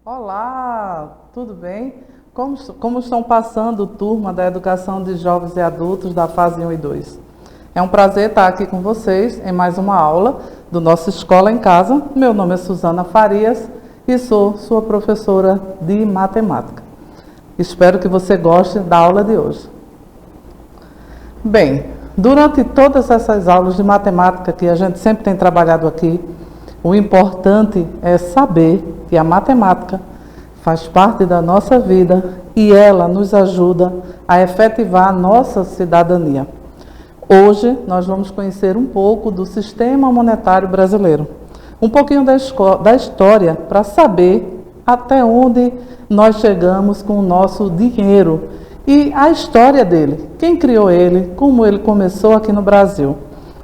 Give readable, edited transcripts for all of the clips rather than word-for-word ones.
Olá, tudo bem? Como estão passando, turma da Educação de Jovens e Adultos da fase 1 e 2? É um prazer estar aqui com vocês em mais uma aula do nosso Escola em Casa. Meu nome é Suzana Farias e sou sua professora de matemática. Espero que você goste da aula de hoje. Bem, durante todas essas aulas de matemática que a gente sempre tem trabalhado aqui, o importante é saber que a matemática faz parte da nossa vida e ela nos ajuda a efetivar a nossa cidadania. Hoje nós vamos conhecer um pouco do sistema monetário brasileiro, um pouquinho da história para saber até onde nós chegamos com o nosso dinheiro e a história dele, quem criou ele, como ele começou aqui no Brasil.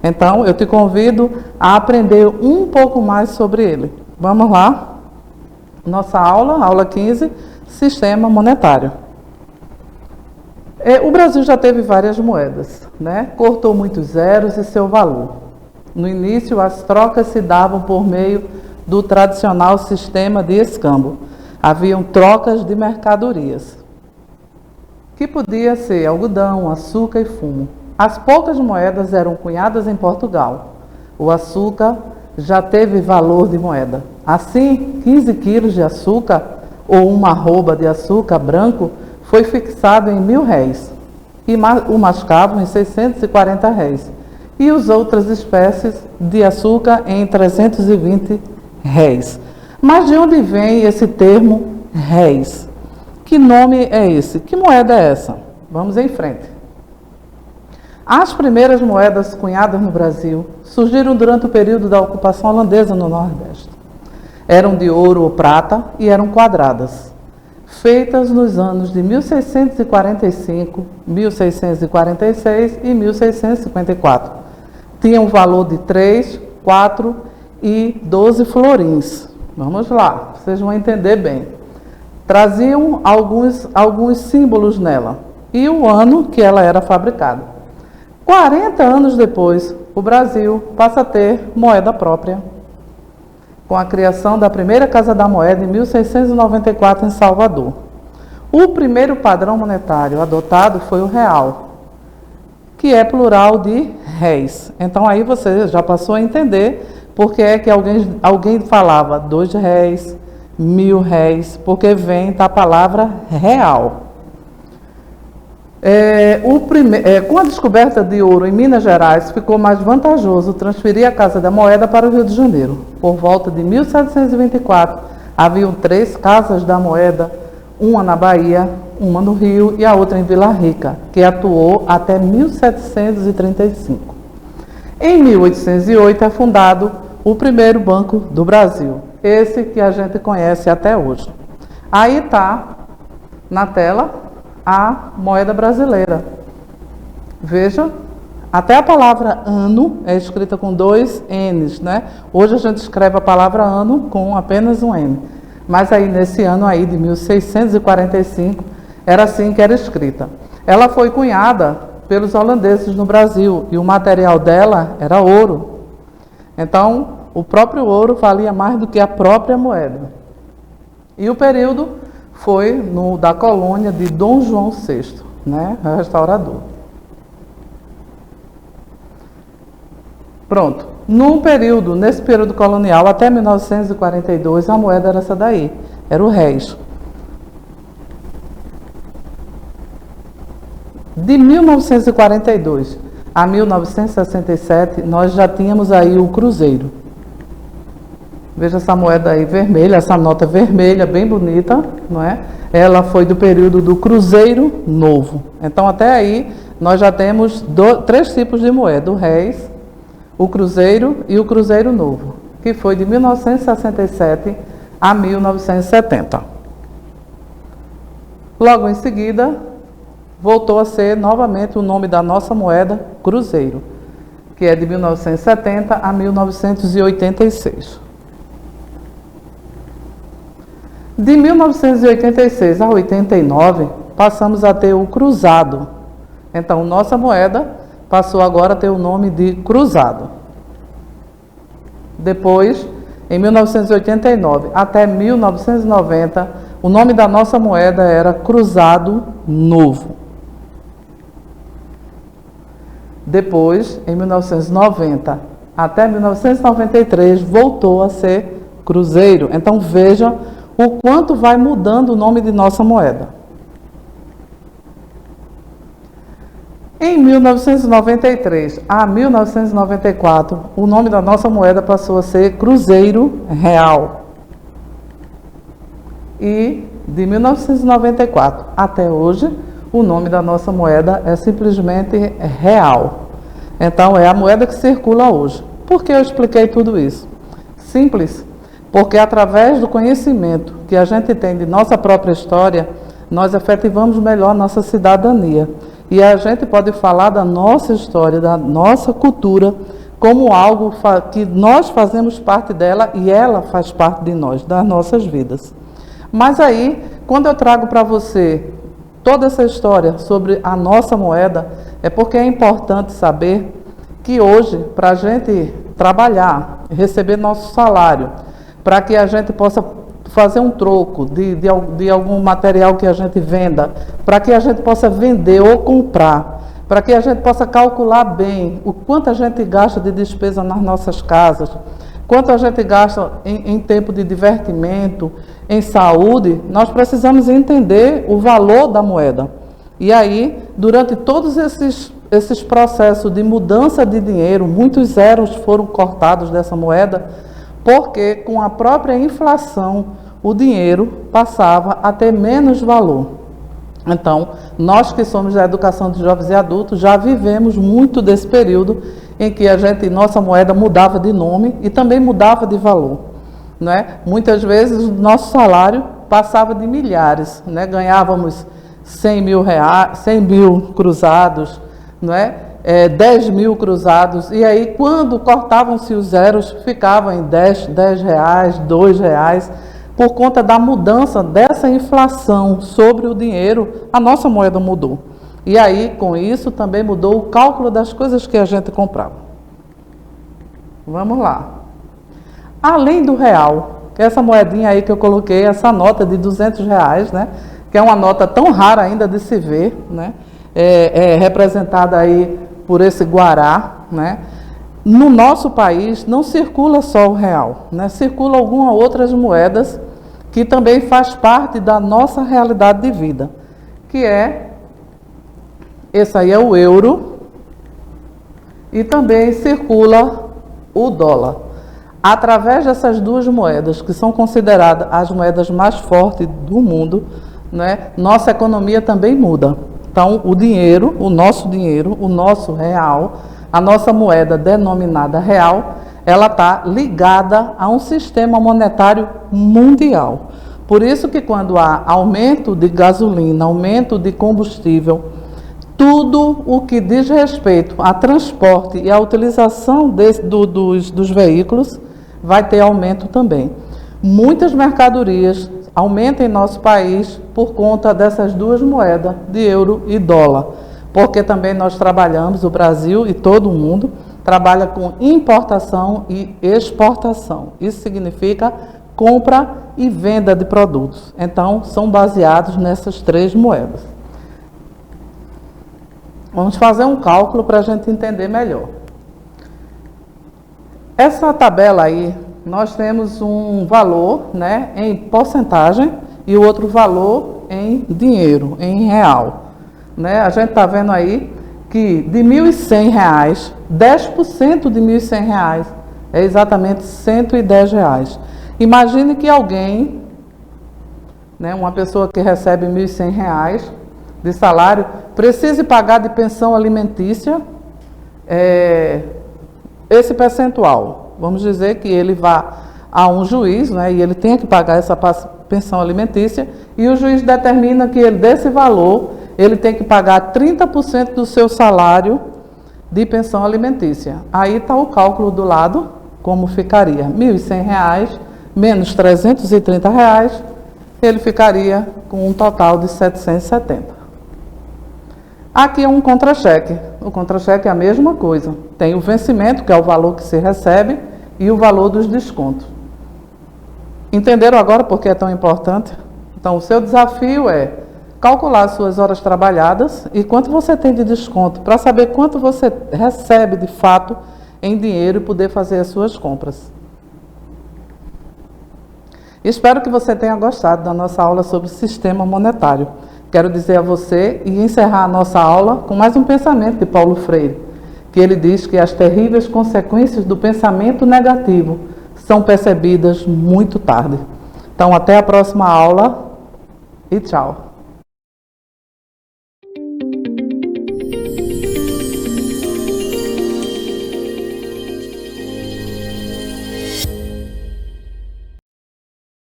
Então, eu te convido a aprender um pouco mais sobre ele. Vamos lá? Nossa aula 15, Sistema Monetário. O Brasil já teve várias moedas, né? Cortou muitos zeros e seu valor. No início, as trocas se davam por meio do tradicional sistema de escambo. Haviam trocas de mercadorias, que podia ser algodão, açúcar e fumo. As poucas moedas eram cunhadas em Portugal. O açúcar já teve valor de moeda. Assim, 15 quilos de açúcar ou uma arroba de açúcar branco foi fixado em R$1.000 e o mascavo em R$640 e as outras espécies de açúcar em R$320. Mas de onde vem esse termo réis? Que nome é esse? Que moeda é essa? Vamos em frente. As primeiras moedas cunhadas no Brasil surgiram durante o período da ocupação holandesa no Nordeste. Eram de ouro ou prata e eram quadradas, feitas nos anos de 1645, 1646 e 1654. Tinham um valor de 3, 4 e 12 florins. Vamos lá, vocês vão entender bem. Traziam alguns símbolos nela e o ano que ela era fabricada. 40 anos depois, o Brasil passa a ter moeda própria, com a criação da primeira Casa da Moeda em 1694 em Salvador. O primeiro padrão monetário adotado foi o real, que é plural de réis. Então aí você já passou a entender por que é que alguém falava R$2, R$1.000, porque vem da palavra real. Com a descoberta de ouro em Minas Gerais, ficou mais vantajoso transferir a Casa da Moeda para o Rio de Janeiro. Por volta de 1724, haviam 3 Casas da Moeda, uma na Bahia, uma no Rio e a outra em Vila Rica, que atuou até 1735. Em 1808 é fundado o primeiro Banco do Brasil, esse que a gente conhece até hoje. Aí está na tela a moeda brasileira. Veja, até a palavra ano é escrita com 2 N's, né? Hoje a gente escreve a palavra ano com apenas um N. Mas aí nesse ano aí de 1645 era assim que era escrita. Ela foi cunhada pelos holandeses no Brasil e o material dela era ouro. Então, o próprio ouro valia mais do que a própria moeda. E o período foi da colônia de Dom João VI, né, restaurador. Pronto. Nesse período colonial, até 1942, a moeda era essa daí, era o réis. De 1942 a 1967, nós já tínhamos aí o cruzeiro. Veja essa moeda aí vermelha, essa nota vermelha, bem bonita, não é? Ela foi do período do Cruzeiro Novo. Então, até aí, nós já temos 3 tipos de moeda, o réis, o Cruzeiro e o Cruzeiro Novo, que foi de 1967 a 1970. Logo em seguida, voltou a ser novamente o nome da nossa moeda, Cruzeiro, que é de 1970 a 1986. De 1986 a 89, passamos a ter o cruzado. Então, nossa moeda passou agora a ter o nome de cruzado. Depois, em 1989 até 1990, o nome da nossa moeda era Cruzado Novo. Depois, em 1990 até 1993, voltou a ser Cruzeiro. Então veja o quanto vai mudando o nome de nossa moeda. Em 1993 a 1994, o nome da nossa moeda passou a ser Cruzeiro Real. E de 1994 até hoje, o nome da nossa moeda é simplesmente Real. Então, é a moeda que circula hoje. Por que eu expliquei tudo isso? Simples, porque através do conhecimento que a gente tem de nossa própria história, nós efetivamos melhor nossa cidadania. E a gente pode falar da nossa história, da nossa cultura, como algo que nós fazemos parte dela e ela faz parte de nós, das nossas vidas. Mas aí, quando eu trago para você toda essa história sobre a nossa moeda, é porque é importante saber que hoje, para a gente trabalhar, receber nosso salário, para que a gente possa fazer um troco de algum material que a gente venda, para que a gente possa vender ou comprar, para que a gente possa calcular bem o quanto a gente gasta de despesa nas nossas casas, quanto a gente gasta em tempo de divertimento, em saúde, nós precisamos entender o valor da moeda. E aí, durante todos esses processos de mudança de dinheiro, muitos zeros foram cortados dessa moeda, porque com a própria inflação, o dinheiro passava a ter menos valor. Então, nós que somos da educação de jovens e adultos, já vivemos muito desse período em que nossa moeda mudava de nome e também mudava de valor. Não é? Muitas vezes o nosso salário passava de milhares, né? Ganhávamos 100 mil reais, 100 mil cruzados, não é? 10 mil cruzados, e aí quando cortavam-se os zeros, ficavam em 10 reais, 2 reais, por conta da mudança dessa inflação sobre o dinheiro, a nossa moeda mudou. E aí, com isso, também mudou o cálculo das coisas que a gente comprava. Vamos lá. Além do real, que é essa moedinha aí que eu coloquei, essa nota de 200 reais, né? Que é uma nota tão rara ainda de se ver, né? É representada aí por esse guará, né? No nosso país não circula só o real, né? Circula algumas outras moedas que também faz parte da nossa realidade de vida, que esse aí é o euro, e também circula o dólar. Através dessas duas moedas, que são consideradas as moedas mais fortes do mundo, né, nossa economia também muda. Então, o dinheiro, o nosso real, a nossa moeda denominada real, ela está ligada a um sistema monetário mundial. Por isso que quando há aumento de gasolina, aumento de combustível, tudo o que diz respeito a transporte e a utilização dos veículos vai ter aumento também. Muitas mercadorias aumentam em nosso país por conta dessas duas moedas, de euro e dólar, porque também nós trabalhamos, o Brasil e todo o mundo, trabalha com importação e exportação. Isso significa compra e venda de produtos. Então, são baseados nessas três moedas. Vamos fazer um cálculo para a gente entender melhor. Essa tabela aí, nós temos um valor, né, em porcentagem e o outro valor em dinheiro, em real. Né? A gente está vendo aí que de R$ 1.100, 10% de R$ 1.100 é exatamente R$ 110. Imagine que alguém, né, uma pessoa que recebe R$ 1.100 de salário, precise pagar de pensão alimentícia esse percentual. Vamos dizer que ele vá a um juiz, né, e ele tenha que pagar essa pensão alimentícia, e o juiz determina que ele, desse valor, ele tem que pagar 30% do seu salário de pensão alimentícia. Aí está o cálculo do lado, como ficaria. R$ 1.100 menos R$ 330, ele ficaria com um total de R$ 770. Aqui é um contra-cheque. O contra-cheque é a mesma coisa. Tem o vencimento, que é o valor que se recebe, e o valor dos descontos. Entenderam agora por que é tão importante? Então, o seu desafio é calcular as suas horas trabalhadas e quanto você tem de desconto, para saber quanto você recebe de fato em dinheiro e poder fazer as suas compras. Espero que você tenha gostado da nossa aula sobre o sistema monetário. Quero dizer a você e encerrar a nossa aula com mais um pensamento de Paulo Freire, que ele diz que as terríveis consequências do pensamento negativo são percebidas muito tarde. Então, até a próxima aula e tchau.